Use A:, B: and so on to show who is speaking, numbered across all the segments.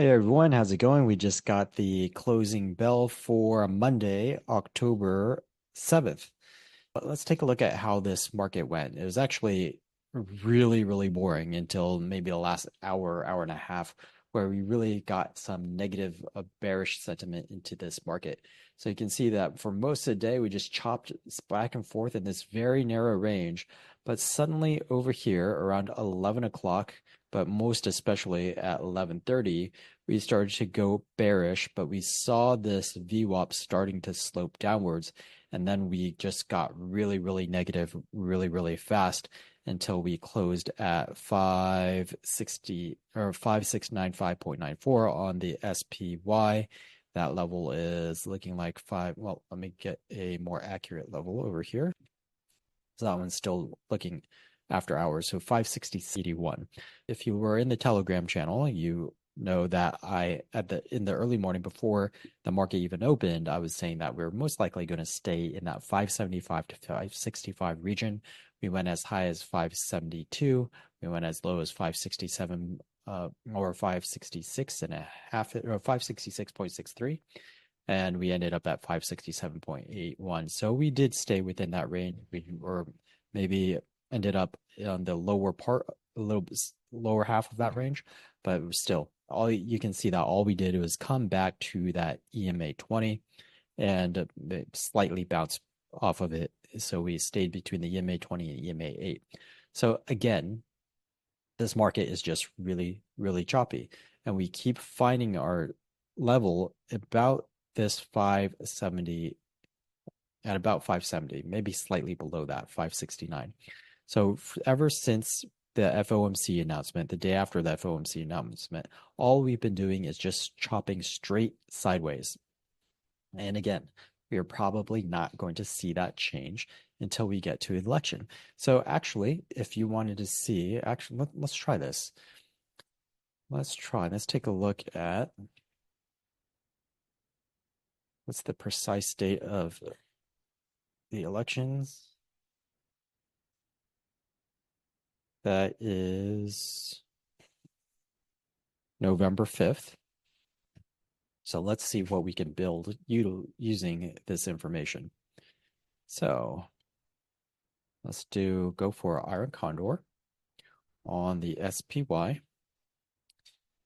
A: Hey everyone, how's it going? We just got the closing bell for Monday, October 7th. But let's take a look at how this market went. It was actually really, really boring until maybe the last hour, hour and a half, where we really got some negative, bearish sentiment into this market. So you can see that for most of the day, we just chopped back and forth in this very narrow range. But suddenly over here around 11 o'clock, but most especially at 11:30, we started to go bearish, but we saw this VWAP starting to slope downwards. And then we just got really, really negative, really, really fast until we closed at 560 or 5695.94 on the SPY. That level is looking like five. Well, let me get a more accurate level over here. So that one's still looking after hours. So 560.81. If you were in the Telegram channel, you know that I in the early morning before the market even opened, I was saying that we're most likely going to stay in that 575 to 565 region. We went as high as 572. We went as low as 567 or 566 and a half or 566.63, and we ended up at 567.81. So we did stay within that range. We were maybe ended up on the lower part, a little bit lower half of that range, but still, all you can see that all we did was come back to that EMA 20 and slightly bounced off of it. So we stayed between the EMA 20 and EMA 8. So again, this market is just really, really choppy. And we keep finding our level about this 570 at about 570, maybe slightly below that, 569. So ever since the FOMC announcement, the day after the FOMC announcement, all we've been doing is just chopping straight sideways. And again, we are probably not going to see that change until we get to election. So actually, if you wanted to see, actually, let's try this. Let's take a look at what's the precise date of the elections. That is November 5th. So let's see what we can build using this information. So let's go for Iron Condor on the SPY.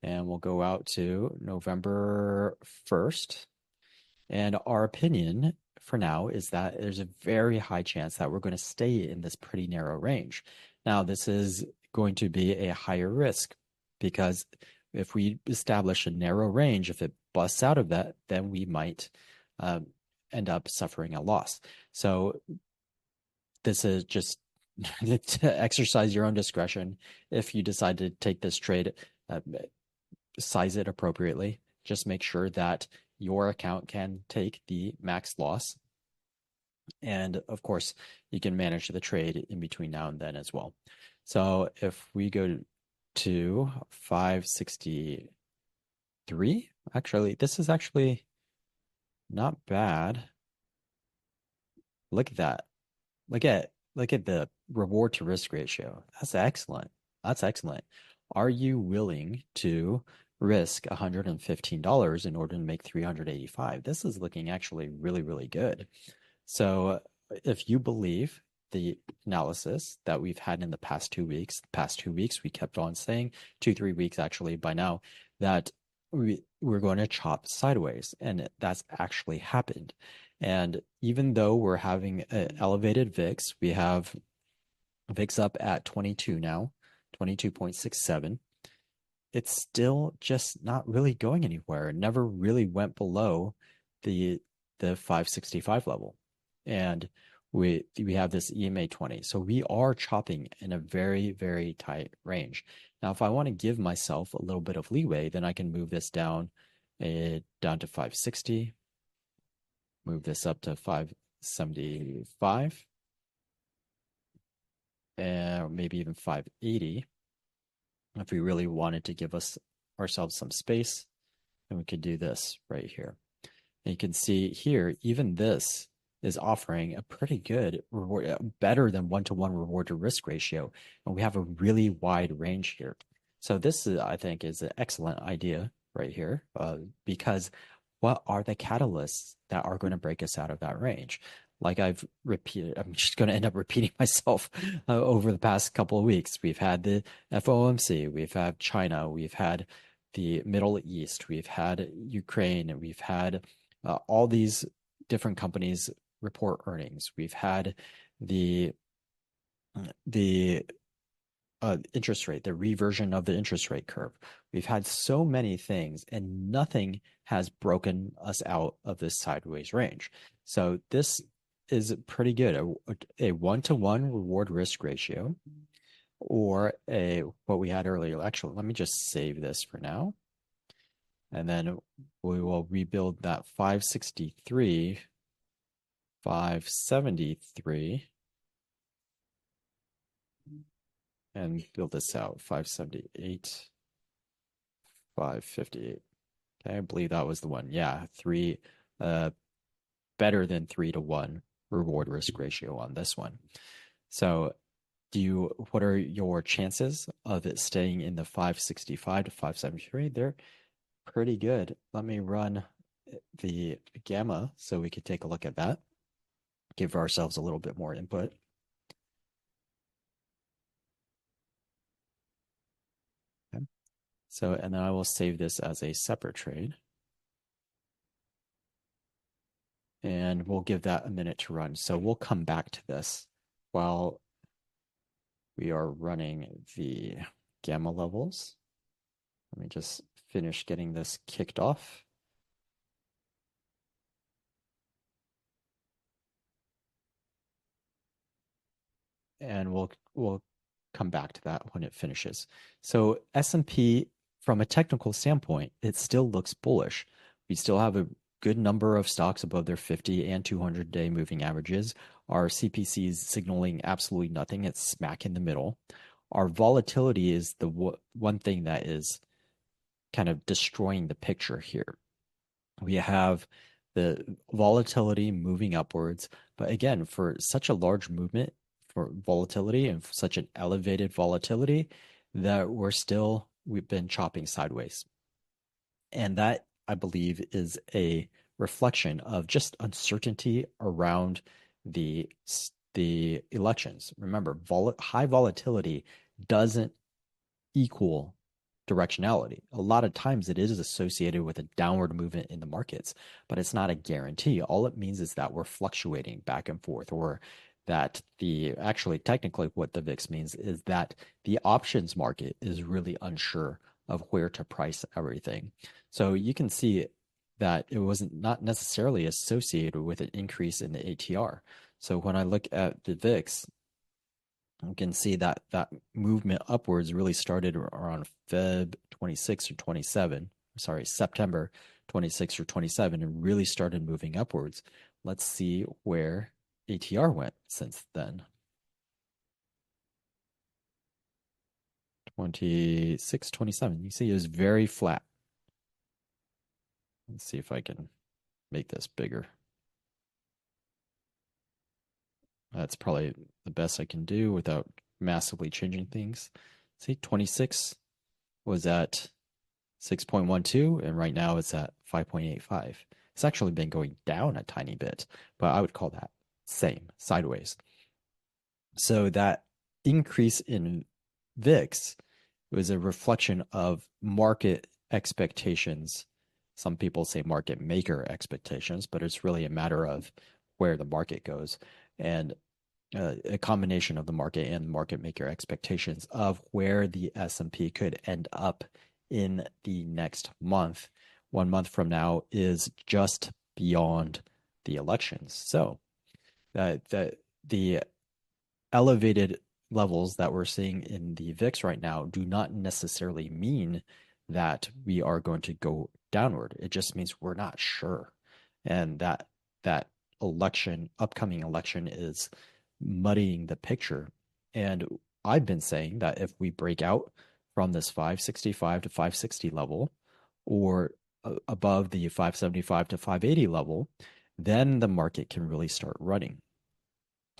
A: And we'll go out to November 1st. And our opinion for now is that there's a very high chance that we're going to stay in this pretty narrow range. Now, this is going to be a higher risk because if we establish a narrow range, if it busts out of that, then we might end up suffering a loss. So this is just to exercise your own discretion. If you decide to take this trade, size it appropriately. Just make sure that your account can take the max loss. And of course, you can manage the trade in between now and then as well. So if we go to 563, actually, this is actually not bad. Look at that. Look at the reward to risk ratio. That's excellent. That's excellent. Are you willing to risk $115 in order to make 385? This is looking actually really, really good. So if you believe the analysis that we've had in the past 2 weeks, we kept on saying 2, 3 weeks actually by now that we're going to chop sideways, and that's actually happened. And even though we're having an elevated VIX, we have VIX up at 22 now, 22.67. It's still just not really going anywhere. It never really went below the 565 level. And we have this EMA 20. So we are chopping in a very, very tight range. Now, if I want to give myself a little bit of leeway, then I can move this down to 560, move this up to 575, and maybe even 580. If we really wanted to give ourselves some space, then we could do this right here. And you can see here, even this is offering a pretty good reward, better than one-to-one reward to risk ratio. And we have a really wide range here. So this is, I think, is an excellent idea right here, because what are the catalysts that are going to break us out of that range? Like I've repeated, I'm just going to end up repeating myself over the past couple of weeks. We've had the FOMC, we've had China, we've had the Middle East, we've had Ukraine, we've had all these different companies report earnings. We've had the the interest rate, the reversion of the interest rate curve. We've had so many things, and nothing has broken us out of this sideways range. So this is pretty good. A one-to-one reward risk ratio, or a what we had earlier. Actually, let me just save this for now, and then we will rebuild that 563, 573, and build this out 578, 558. Okay, I believe that was the one. Yeah, three, uh, better than 3-to-1 reward risk ratio on this one. So, what are your chances of it staying in the 565 to 573? They're pretty good. Let me run the gamma so we could take a look at that. Give ourselves a little bit more input. Okay. So, and then I will save this as a separate trade. And we'll give that a minute to run. So we'll come back to this while we are running the gamma levels. Let me just finish getting this kicked off. And we'll come back to that when it finishes. So S&P, from a technical standpoint, it still looks bullish. We still have a good number of stocks above their 50 and 200-day moving averages. Our CPC is signaling absolutely nothing. It's smack in the middle. Our volatility is the one thing that is kind of destroying the picture here. We have the volatility moving upwards, but again, for such a large movement for volatility and such an elevated volatility, that we've been chopping sideways. And that, I believe, is a reflection of just uncertainty around the elections. Remember, high volatility doesn't equal directionality. A lot of times it is associated with a downward movement in the markets, but it's not a guarantee. All it means is that we're fluctuating back and forth, or that actually technically what the VIX means is that the options market is really unsure of where to price everything. So you can see that it wasn't not necessarily associated with an increase in the ATR. So when I look at the VIX, you can see that that movement upwards really started around Feb 26 or 27. Sorry, September 26 or 27, and really started moving upwards. Let's see where ATR went since then. 26, 27. You see it was very flat. Let's see if I can make this bigger. That's probably the best I can do without massively changing things. See, 26 was at 6.12, and right now it's at 5.85. It's actually been going down a tiny bit, but I would call that same, sideways. So that increase in VIX was a reflection of market expectations. Some people say market maker expectations, but it's really a matter of where the market goes. And a combination of the market and market maker expectations of where the S&P could end up in the next month. 1 month from now is just beyond the elections. So the elevated levels that we're seeing in the VIX right now do not necessarily mean that we are going to go downward. It just means we're not sure. And that upcoming election is muddying the picture. And I've been saying that if we break out from this 565 to 560 level, or above the 575 to 580 level, then the market can really start running.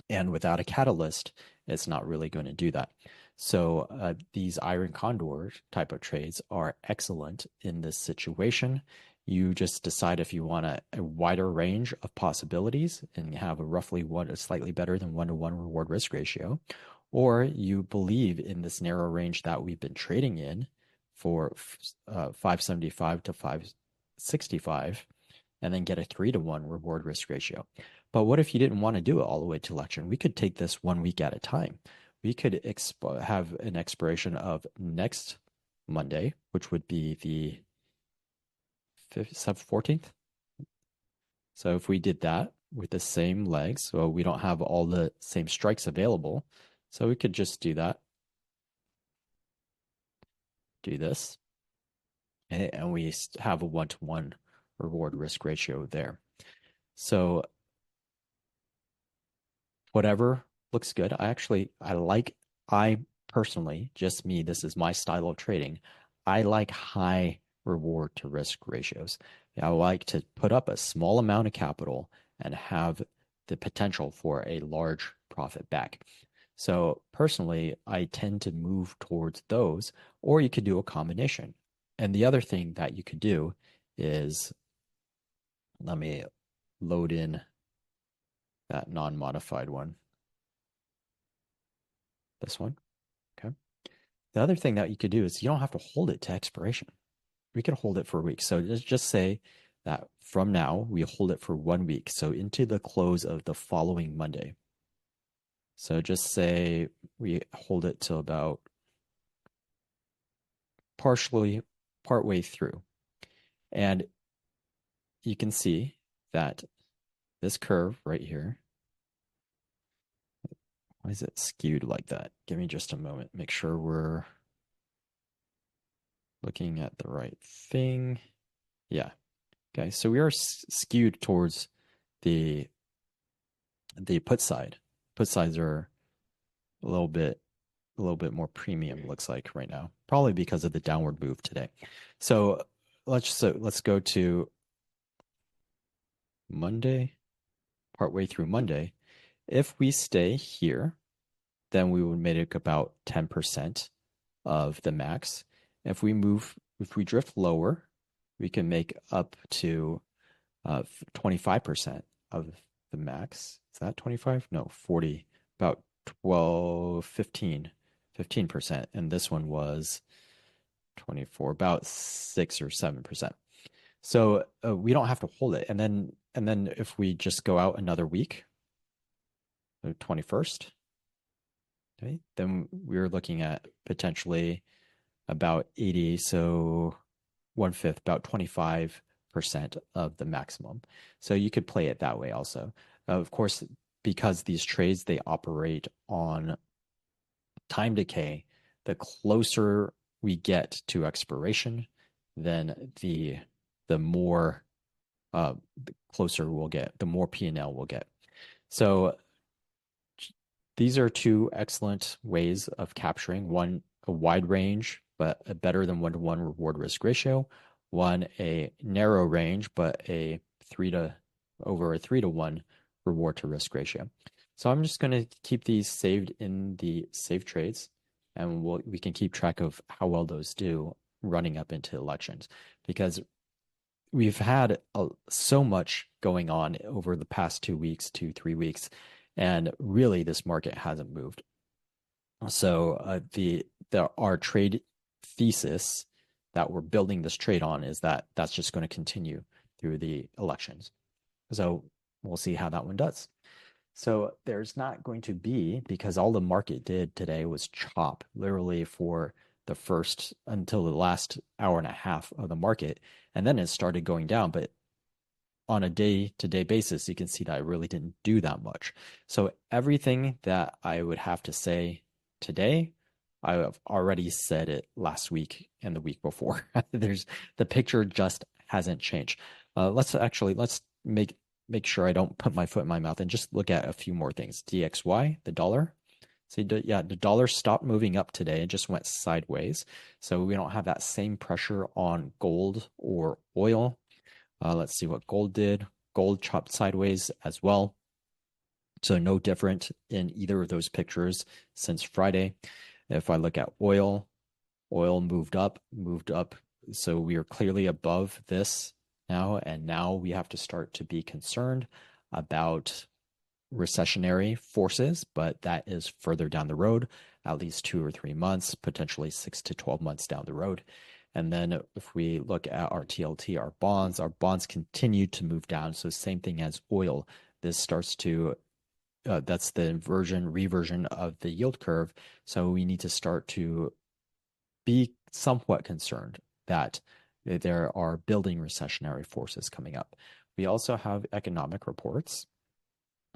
A: And without a catalyst, it's not really going to do that. So these iron condor type of trades are excellent in this situation. You just decide if you want a wider range of possibilities and have a roughly one, a slightly better than 1-to-1 reward risk ratio, or you believe in this narrow range that we've been trading in for 575 to 565 and then get a 3-to-1 reward risk ratio. But what if you didn't want to do it all the way to election? We could take this 1 week at a time. We could have an expiration of next Monday, which would be the 14th. So if we did that with the same legs, so we don't have all the same strikes available, so we could just do that. Do this. And we have a 1-to-1 reward risk ratio there. So whatever looks good. I personally, just me, this is my style of trading. I like high reward to risk ratios. I like to put up a small amount of capital and have the potential for a large profit back. So personally, I tend to move towards those, or you could do a combination. And the other thing that you could do is, let me load in that non-modified one. This one. Okay. The other thing that you could do is you don't have to hold it to expiration. We could hold it for a week. So just say that from now, we hold it for 1 week. So into the close of the following Monday. So just say we hold it till about partway through. And you can see that this curve right here, why is it skewed like that? Give me just a moment. Make sure we're looking at the right thing. Yeah. Okay. So we are skewed towards the put side. Put sides are a little bit more premium, looks like right now, probably because of the downward move today. So let's go to Monday, partway through Monday. If we stay here, then we would make about 10% of the max. If we drift lower, we can make up to 25% of the max. Is that 25? No, 40, about 12, 15%. And this one was 24, about 6 or 7%. So we don't have to hold it. And then if we just go out another week, the 21st, okay, then we're looking at potentially about 80, so 1/5, about 25% of the maximum. So you could play it that way also. Of course, because these trades, they operate on time decay, the closer we get to expiration, then the more the closer we'll get, the more P&L we'll get. So these are two excellent ways of capturing: one, a wide range, but a better than 1-to-1 reward risk ratio; one, a narrow range, but over a 3-to-1 reward to risk ratio. So I'm just going to keep these saved in the save trades, and we can keep track of how well those do running up into elections, because we've had so much going on over the past 2 weeks, 3 weeks, and really this market hasn't moved. So our trade thesis that we're building this trade on is that that's just going to continue through the elections. So we'll see how that one does. So there's not going to be, because all the market did today was chop literally for the first until the last hour and a half of the market, and then it started going down. But on a day-to-day basis, you can see that it really didn't do that much. So everything that I would have to say today, I have already said it last week and the week before. The picture just hasn't changed. Let's make sure I don't put my foot in my mouth and just look at a few more things. DXY, the dollar. See, the dollar stopped moving up today and just went sideways. So we don't have that same pressure on gold or oil. Let's see what gold did. Gold chopped sideways as well. So no different in either of those pictures since Friday. If I look at oil, oil moved up. So we are clearly above this now, and now we have to start to be concerned about recessionary forces, but that is further down the road, at least 2 or 3 months, potentially 6 to 12 months down the road. And then if we look at our TLT, our bonds continue to move down. So same thing as oil. This starts to that's the reversion of the yield curve. So we need to start to be somewhat concerned that there are building recessionary forces coming up. We also have economic reports.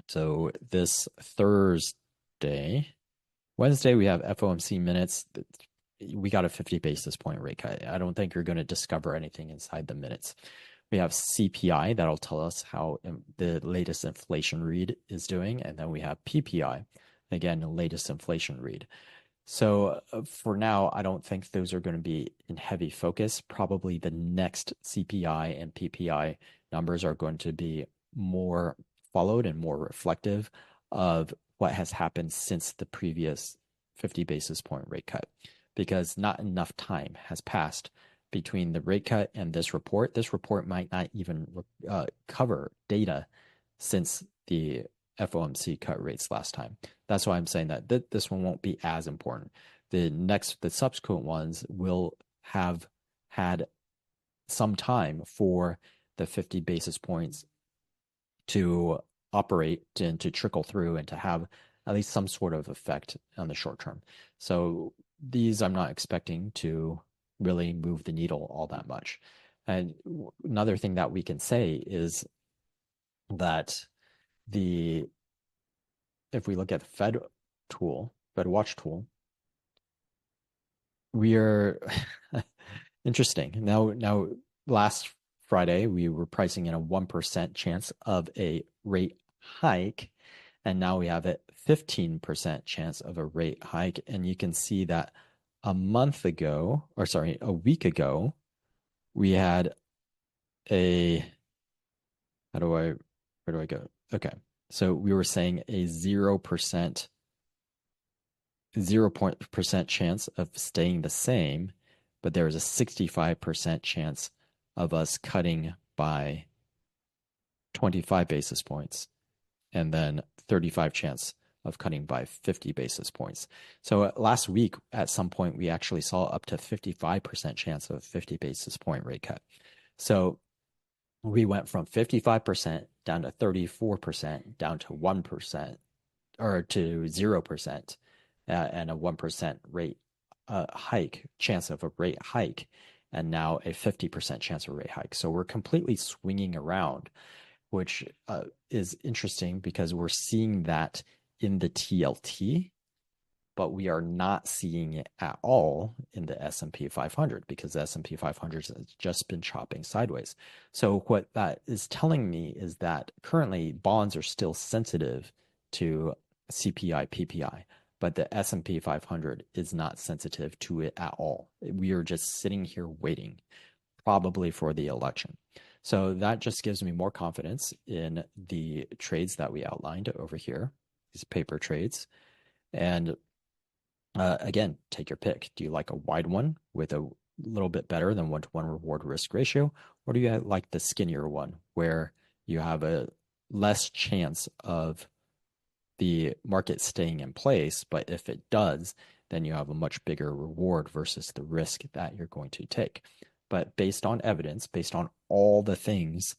A: So this Wednesday, we have FOMC minutes. We got a 50 basis point rate cut. I don't think you're going to discover anything inside the minutes. We have CPI that'll tell us how the latest inflation read is doing. And then we have PPI, again, the latest inflation read. So for now, I don't think those are going to be in heavy focus. Probably the next CPI and PPI numbers are going to be more followed and more reflective of what has happened since the previous 50 basis point rate cut, because not enough time has passed between the rate cut and this report. This report might not even cover data since the FOMC cut rates last time. That's why I'm saying that this one won't be as important. The subsequent ones will have had some time for the 50 basis points to operate and to trickle through and to have at least some sort of effect on the short term. So these I'm not expecting to really move the needle all that much. And another thing that we can say is that if we look at the Fed Watch tool, we are interesting. Now, last Friday, we were pricing in a 1% chance of a rate hike, and now we have a 15% chance of a rate hike. And you can see that a week ago, we had where do I go? Okay. So we were saying a 0% chance of staying the same, but there was a 65% chance of us cutting by 25 basis points, and then 35 chance of cutting by 50 basis points. So last week, at some point, we actually saw up to 55% chance of a 50 basis point rate cut. So we went from 55% down to 34%, down to 1%, or to 0%, and a 1% rate chance of a rate hike, and now a 50% chance of a rate hike. So we're completely swinging around, which is interesting because we're seeing that in the TLT, but we are not seeing it at all in the S&P 500 because the S&P 500 has just been chopping sideways. So what that is telling me is that currently bonds are still sensitive to CPI, PPI, but the S&P 500 is not sensitive to it at all. We are just sitting here waiting, probably for the election. So that just gives me more confidence in the trades that we outlined over here, these paper trades. And again, take your pick. Do you like a wide one with a little bit better than 1-to-1 reward risk ratio? Or do you like the skinnier one where you have a less chance of the market staying in place, but if it does, then you have a much bigger reward versus the risk that you're going to take. But based on evidence, based on all the things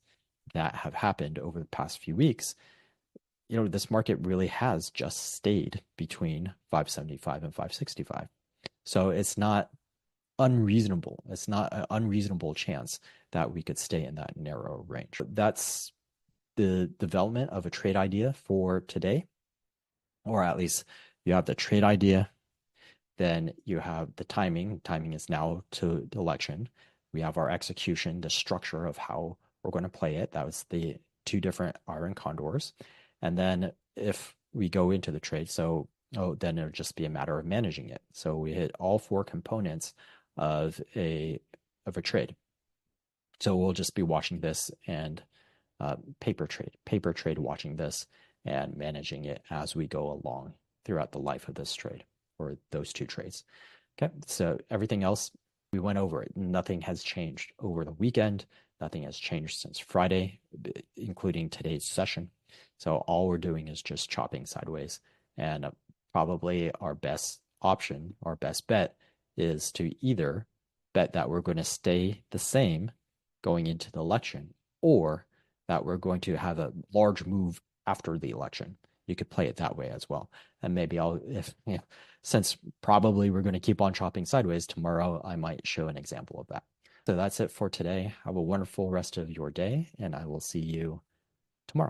A: that have happened over the past few weeks, this market really has just stayed between 575 and 565. So it's not unreasonable. It's not an unreasonable chance that we could stay in that narrow range. That's the development of a trade idea for today, or at least you have the trade idea, then you have the timing. Timing is now to the election. We have our execution, the structure of how we're going to play it. That was the two different iron condors. And then if we go into the trade, then it'll just be a matter of managing it. So we hit all four components of a trade. So we'll just be watching this and paper trade, watching this and managing it as we go along throughout the life of this trade for those two trades. Okay, so everything else, we went over it. Nothing has changed over the weekend. Nothing has changed since Friday, including today's session. So all we're doing is just chopping sideways. And probably our best option, our best bet is to either bet that we're going to stay the same going into the election, or that we're going to have a large move after the election. You could play it that way as well. And maybe since probably we're going to keep on chopping sideways, tomorrow I might show an example of that. So that's it for today. Have a wonderful rest of your day, and I will see you tomorrow.